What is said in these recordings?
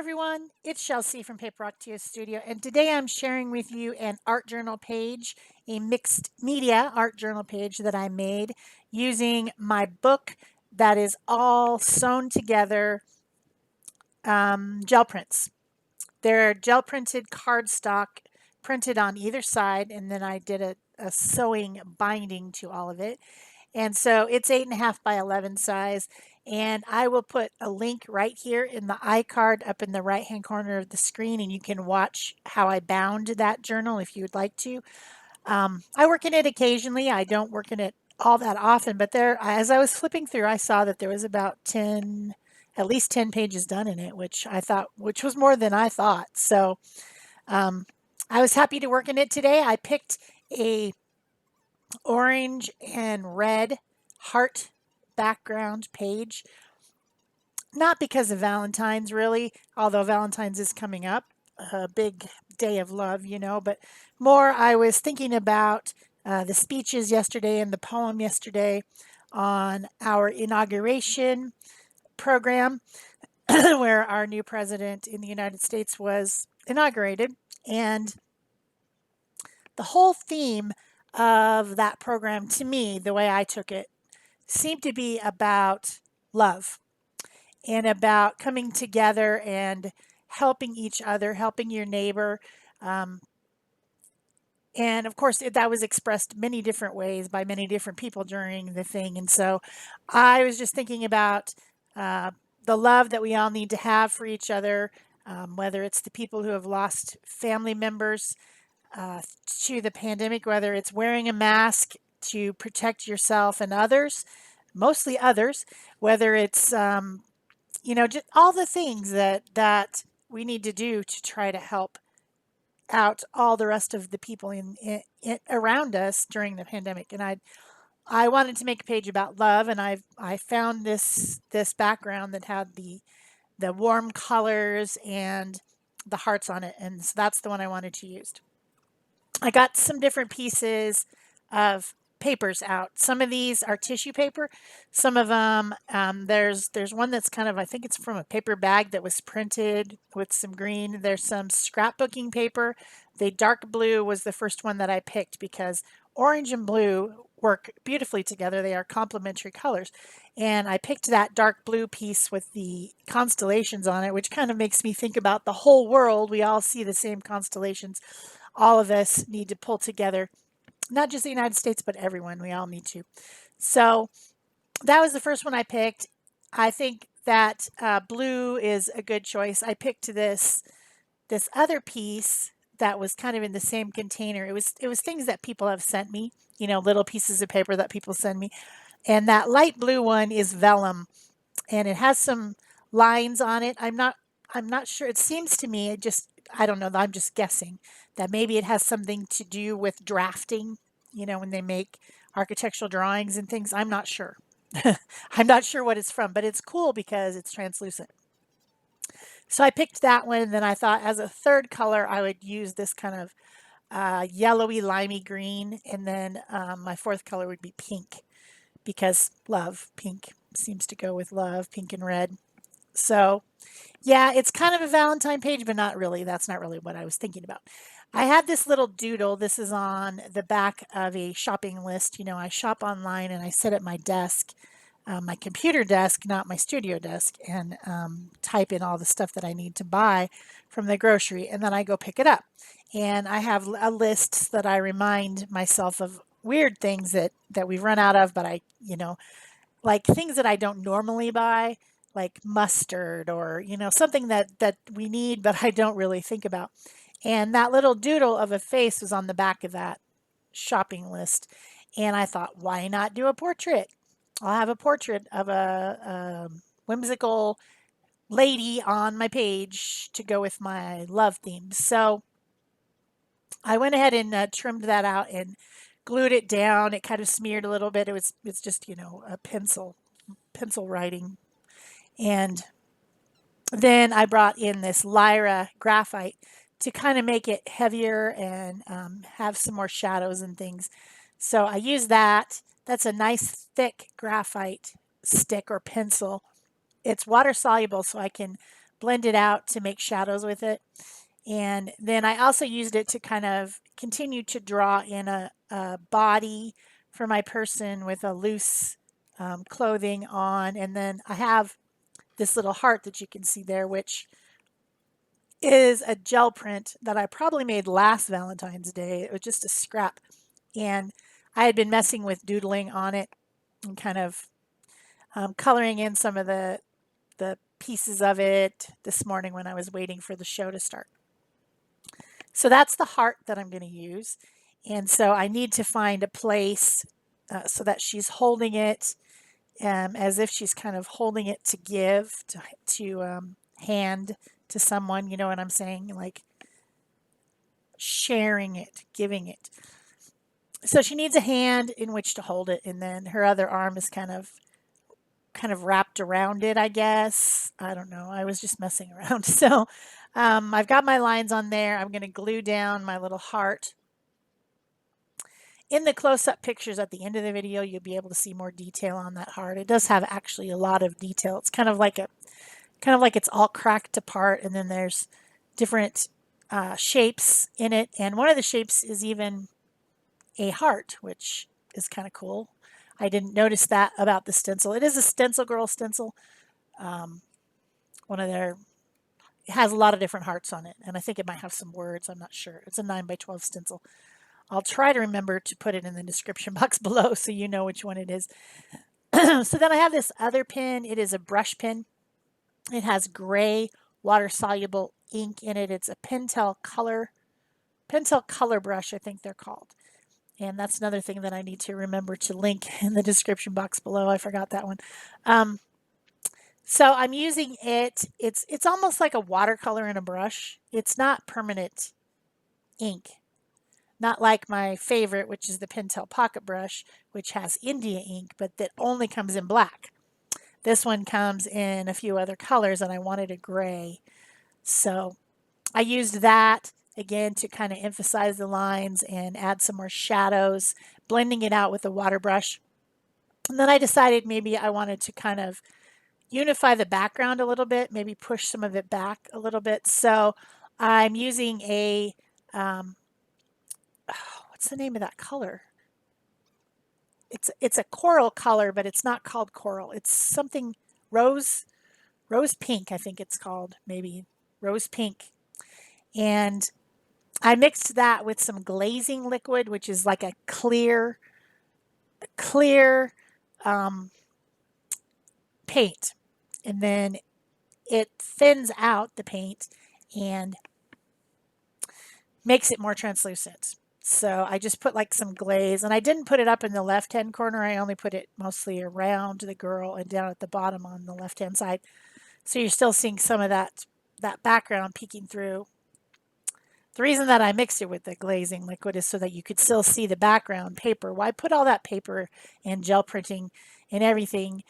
everyone, it's Shel C from PaperOcotilloStudio, and today I'm sharing with you an art journal page, a mixed media art journal page that I made using my book that is all sewn together gel prints. They're gel printed cardstock printed on either side, and then I did a sewing binding to all of it. And so it's 8.5 by 11 size. And I will put a link right here in the iCard up in the right hand corner of the screen, and you can watch how I bound that journal if you would like to. I work in it occasionally. I don't work in it all that often, but there, as I was flipping through, I saw that there was about 10, at least 10 pages done in it, which was more than I thought. So um, I was happy to work in it today. I picked a orange and red heart background page. Not because of Valentine's, really, although Valentine's is coming up, a big day of love, but more I was thinking about the speeches yesterday and the poem yesterday on our inauguration program, where our new president in the United States was inaugurated. And the whole theme of that program, to me, the way I took it, seemed to be about love and about coming together and helping each other, helping your neighbor. Um, and of course, that was expressed many different ways by many different people during the thing. And so I was just thinking about uh, the love that we all need to have for each other, whether it's the people who have lost family members to the pandemic, whether it's wearing a mask to protect yourself and others, mostly others, whether it's just all the things that we need to do to try to help out all the rest of the people in around us during the pandemic. And I wanted to make a page about love, and I found this background that had the warm colors and the hearts on it, and so that's the one I wanted to use. I got some different pieces of papers out. Some of these are tissue paper. Some of them, there's one that's kind of, I think it's from a paper bag that was printed with some green. There's some scrapbooking paper. The dark blue was the first one that I picked because orange and blue work beautifully together. They are complementary colors. And I picked that dark blue piece with the constellations on it, which kind of makes me think about the whole world. We all see the same constellations. All of us need to pull together, not just the United States, but everyone. We all need to. So that was the first one I picked. I think that blue is a good choice. I picked this other piece that was kind of in the same container. It was things that people have sent me, little pieces of paper that people send me. And that light blue one is vellum, and it has some lines on it. I'm not sure. It seems to me, I don't know, I'm just guessing that maybe it has something to do with drafting, when they make architectural drawings and things. I'm not sure. I'm not sure what it's from, but it's cool because it's translucent. So I picked that one, and then I thought as a third color, I would use this kind of yellowy, limey green, and then my fourth color would be pink because love, pink seems to go with love, pink and red. So yeah, it's kind of a Valentine page, but not really. That's not really what I was thinking about. I had this little doodle. This is on the back of a shopping list. I shop online and I sit at my desk, my computer desk, not my studio desk, and type in all the stuff that I need to buy from the grocery, and then I go pick it up. And I have a list that I remind myself of weird things that we've run out of, but like things that I don't normally buy, like mustard or, something that we need, but I don't really think about. And that little doodle of a face was on the back of that shopping list. And I thought, why not do a portrait? I'll have a portrait of a whimsical lady on my page to go with my love theme. So I went ahead and trimmed that out and glued it down. It kind of smeared a little bit. It's just, a pencil writing. And then I brought in this Lyra graphite to kind of make it heavier and have some more shadows and things. So I use that. That's a nice thick graphite stick or pencil. It's water soluble, so I can blend it out to make shadows with it. And then I also used it to kind of continue to draw in a body for my person with a loose clothing on. And then I have this little heart that you can see there, which is a gel print that I probably made last Valentine's Day. It was just a scrap. And I had been messing with doodling on it and kind of coloring in some of the pieces of it this morning when I was waiting for the show to start. So that's the heart that I'm going to use. And so I need to find a place so that she's holding it as if she's kind of holding it to give, to hand to someone, you know what I'm saying? Like sharing it, giving it. So she needs a hand in which to hold it, and then her other arm is kind of wrapped around it, I guess. I don't know. I was just messing around. So I've got my lines on there. I'm going to glue down my little heart. In the close-up pictures at the end of the video, you'll be able to see more detail on that heart. It does have actually a lot of detail. It's kind of like it's all cracked apart, and then there's different shapes in it. And one of the shapes is even a heart, which is kind of cool. I didn't notice that about the stencil. It is a Stencil Girl stencil. One of their, it has a lot of different hearts on it, and I think it might have some words. I'm not sure. It's a 9x12 stencil. I'll try to remember to put it in the description box below so you know which one it is. So then I have this other pen. It is a brush pen. It has gray water-soluble ink in it. It's a Pentel color brush, I think they're called. And that's another thing that I need to remember to link in the description box below. I forgot that one. So I'm using it. It's almost like a watercolor in a brush. It's not permanent ink. Not like my favorite, which is the Pentel pocket brush, which has India ink, but that only comes in black. This one comes in a few other colors, and I wanted a gray. So I used that again to kind of emphasize the lines and add some more shadows, blending it out with a water brush. And then I decided maybe I wanted to kind of unify the background a little bit, maybe push some of it back a little bit. So I'm using a, what's the name of that color? It's a coral color, but it's not called coral. It's something rose pink, I think it's called, maybe rose pink. And I mixed that with some glazing liquid, which is like a clear paint. And then it thins out the paint and makes it more translucent. So I just put like some glaze, and I didn't put it up in the left-hand corner. I only put it mostly around the girl and down at the bottom on the left-hand side. So you're still seeing some of that background peeking through. The reason that I mixed it with the glazing liquid is so that you could still see the background paper. Why put all that paper and gel printing and everything?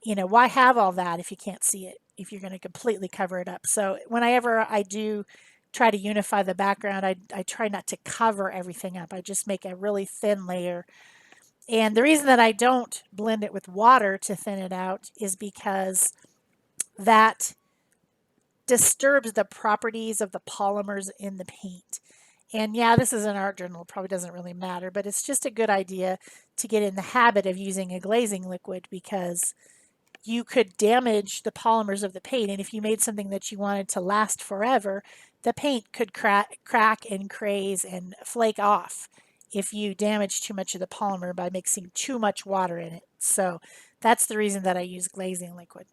You know, why have all that if you can't see it, if you're going to completely cover it up? So whenever I do try to unify the background, I try not to cover everything up. I just make a really thin layer. And the reason that I don't blend it with water to thin it out is because that disturbs the properties of the polymers in the paint. And yeah, this is an art journal, it probably doesn't really matter, but it's just a good idea to get in the habit of using a glazing liquid, because you could damage the polymers of the paint. And if you made something that you wanted to last forever, the paint could crack and craze and flake off if you damage too much of the polymer by mixing too much water in it. So that's the reason that I use glazing liquid.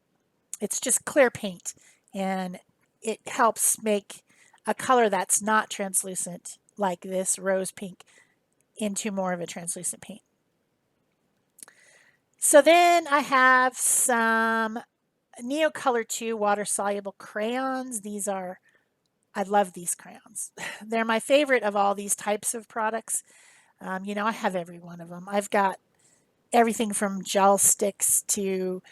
It's just clear paint, and it helps make a color that's not translucent, like this rose pink, into more of a translucent paint. So then I have some Neocolor 2 water-soluble crayons. These are, I love these crayons. They're my favorite of all these types of products. You know, I have every one of them. I've got everything from gel sticks to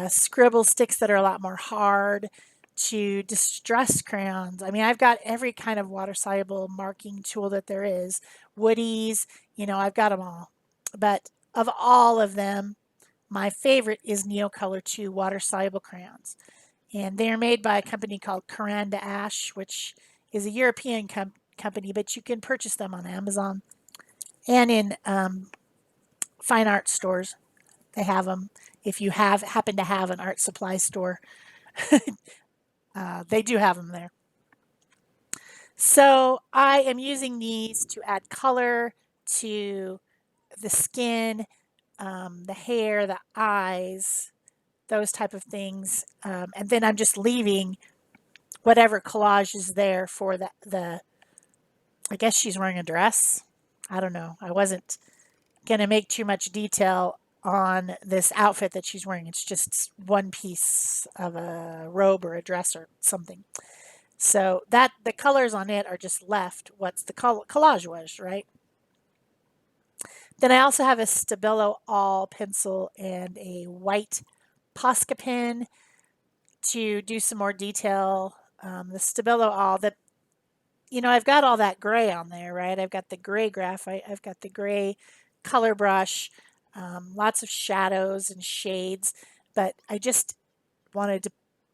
scribble sticks that are a lot more hard, to distress crayons. I mean, I've got every kind of water-soluble marking tool that there is. Woodies, you know, I've got them all. But of all of them, my favorite is Neocolor 2 water-soluble crayons. And they're made by a company called Caranda Ash, which is a European company, but you can purchase them on Amazon and in fine art stores. They have them. If you happen to have an art supply store, they do have them there. So I am using these to add color to the skin, the hair, the eyes, those type of things. And then I'm just leaving whatever collage is there for the I guess she's wearing a dress. I don't know. I wasn't going to make too much detail on this outfit that she's wearing. It's just one piece of a robe or a dress or something. So that the colors on it are just left what's the collage was, right? Then I also have a Stabilo All pencil and a white Posca pen to do some more detail. The Stabilo All, I've got all that gray on there, right? I've got the gray graphite, I've got the gray color brush, lots of shadows and shades, but I just wanted to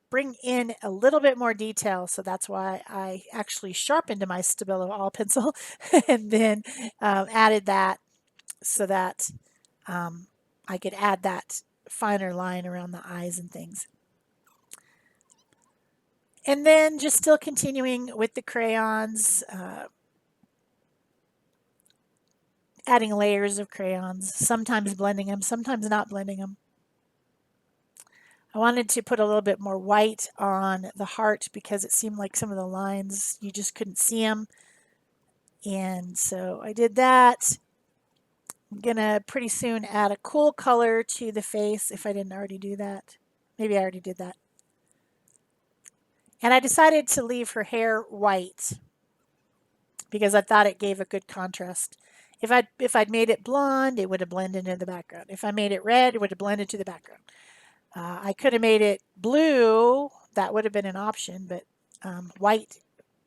bring in a little bit more detail, so that's why I actually sharpened my Stabilo All pencil and then added that so that I could add that finer line around the eyes and things. And then just still continuing with the crayons, adding layers of crayons, sometimes blending them, sometimes not blending them. I wanted to put a little bit more white on the heart because it seemed like some of the lines, you just couldn't see them. And so I did that. I'm going to pretty soon add a cool color to the face if I didn't already do that. Maybe I already did that. And I decided to leave her hair white because I thought it gave a good contrast. If I'd made it blonde, it would have blended into the background. If I made it red, it would have blended to the background. I could have made it blue. That would have been an option, but white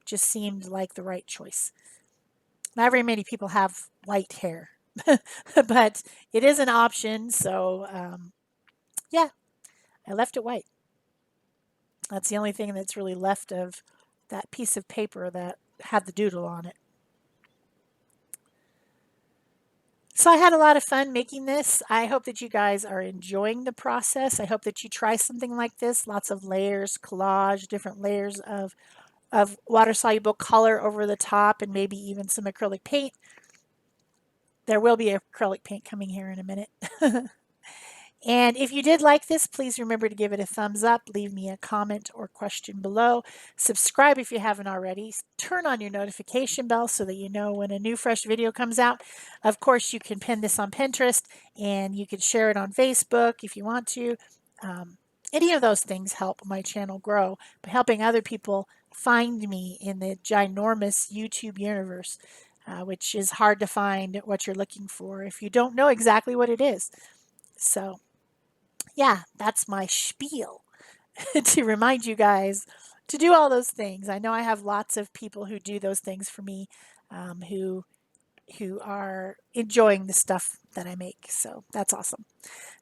just seemed like the right choice. Not very many people have white hair, but it is an option. So yeah, I left it white. That's the only thing that's really left of that piece of paper that had the doodle on it. So I had a lot of fun making this. I hope that you guys are enjoying the process. I hope that you try something like this. Lots of layers, collage, different layers of water-soluble color over the top, and maybe even some acrylic paint. There will be acrylic paint coming here in a minute. And if you did like this, please remember to give it a thumbs up, leave me a comment or question below. Subscribe if you haven't already. Turn on your notification bell so that you know when a new fresh video comes out. Of course, you can pin this on Pinterest and you can share it on Facebook if you want to. Any of those things help my channel grow by helping other people find me in the ginormous YouTube universe, which is hard to find what you're looking for if you don't know exactly what it is. So yeah, that's my spiel to remind you guys to do all those things. I know I have lots of people who do those things for me, who are enjoying the stuff that I make. So that's awesome.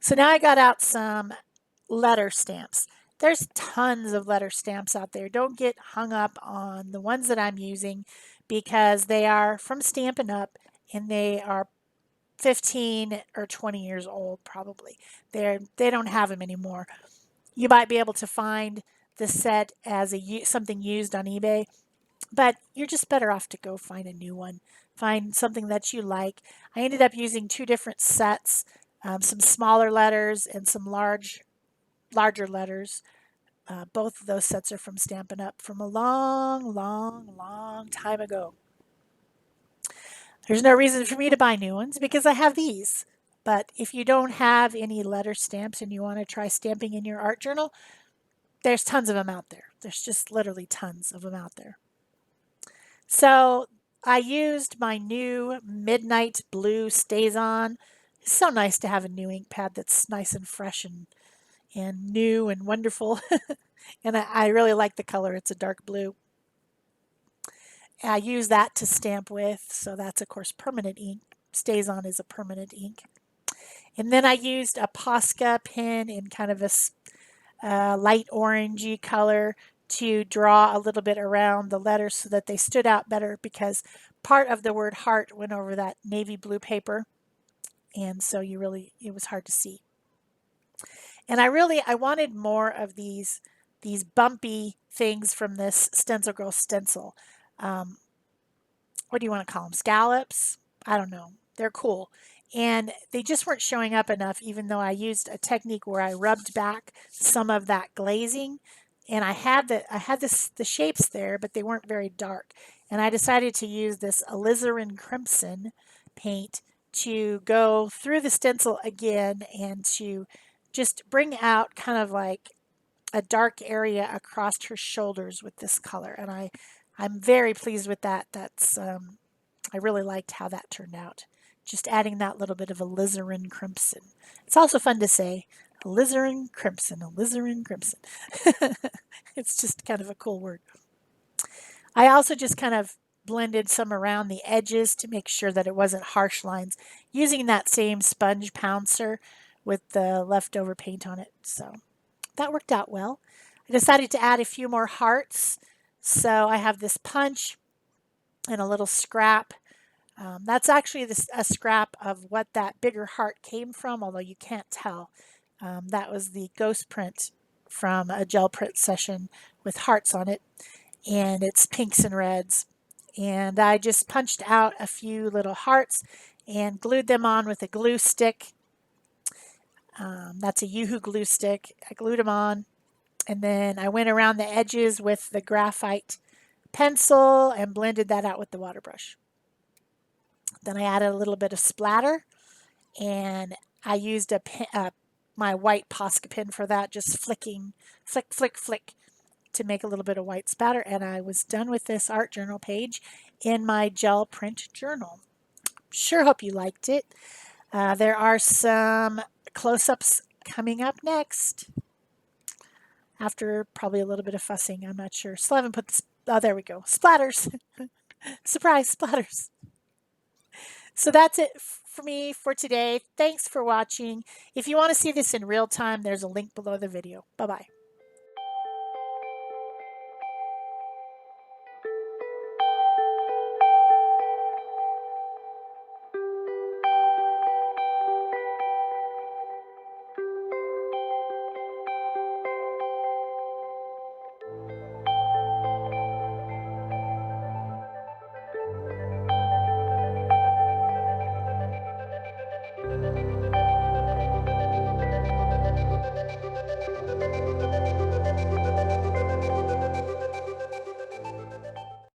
So now I got out some letter stamps. There's tons of letter stamps out there. Don't get hung up on the ones that I'm using because they are from Stampin' Up! And they are 15 or 20 years old probably. They don't have them anymore. You might be able to find the set as something used on eBay, but you're just better off to go find a new one. Find something that you like. I ended up using two different sets, some smaller letters and some larger letters. Both of those sets are from Stampin' Up! From a long, long, long time ago. There's no reason for me to buy new ones because I have these. But if you don't have any letter stamps and you want to try stamping in your art journal, there's tons of them out there. There's just literally tons of them out there. So I used my new Midnight Blue StazOn. It's so nice to have a new ink pad that's nice and fresh and new and wonderful. And I really like the color. It's a dark blue. I use that to stamp with, so that's of course permanent ink. StazOn is a permanent ink. And then I used a Posca pen in kind of light orangey color to draw a little bit around the letters so that they stood out better, because part of the word heart went over that navy blue paper, and so it was hard to see. And I wanted more of these bumpy things from this Stencil Girl stencil. Um, what do you want to call them? Scallops? I don't know. They're cool. And they just weren't showing up enough, even though I used a technique where I rubbed back some of that glazing. And I had the shapes there, but they weren't very dark. And I decided to use this alizarin crimson paint to go through the stencil again and to just bring out kind of like a dark area across her shoulders with this color. And I'm very pleased with that. I really liked how that turned out. Just adding that little bit of alizarin crimson. It's also fun to say, alizarin crimson, alizarin crimson. It's just kind of a cool word. I also just kind of blended some around the edges to make sure that it wasn't harsh lines, using that same sponge pouncer with the leftover paint on it. So that worked out well. I decided to add a few more hearts. So I have this punch and a little scrap. That's actually a scrap of what that bigger heart came from, although you can't tell. That was the ghost print from a gel print session with hearts on it, and it's pinks and reds. And I just punched out a few little hearts and glued them on with a glue stick. That's a Yoo-hoo glue stick. I glued them on, and then I went around the edges with the graphite pencil and blended that out with the water brush. Then I added a little bit of splatter, and I used my white Posca pen for that, just flicking, flick, flick, flick, to make a little bit of white spatter, and I was done with this art journal page in my gel print journal. Sure hope you liked it. There are some close-ups coming up next, after probably a little bit of fussing. I'm not sure. Still haven't put this. Oh, there we go. Splatters. Surprise, splatters. So that's it for me for today. Thanks for watching. If you want to see this in real time, there's a link below the video. Bye-bye.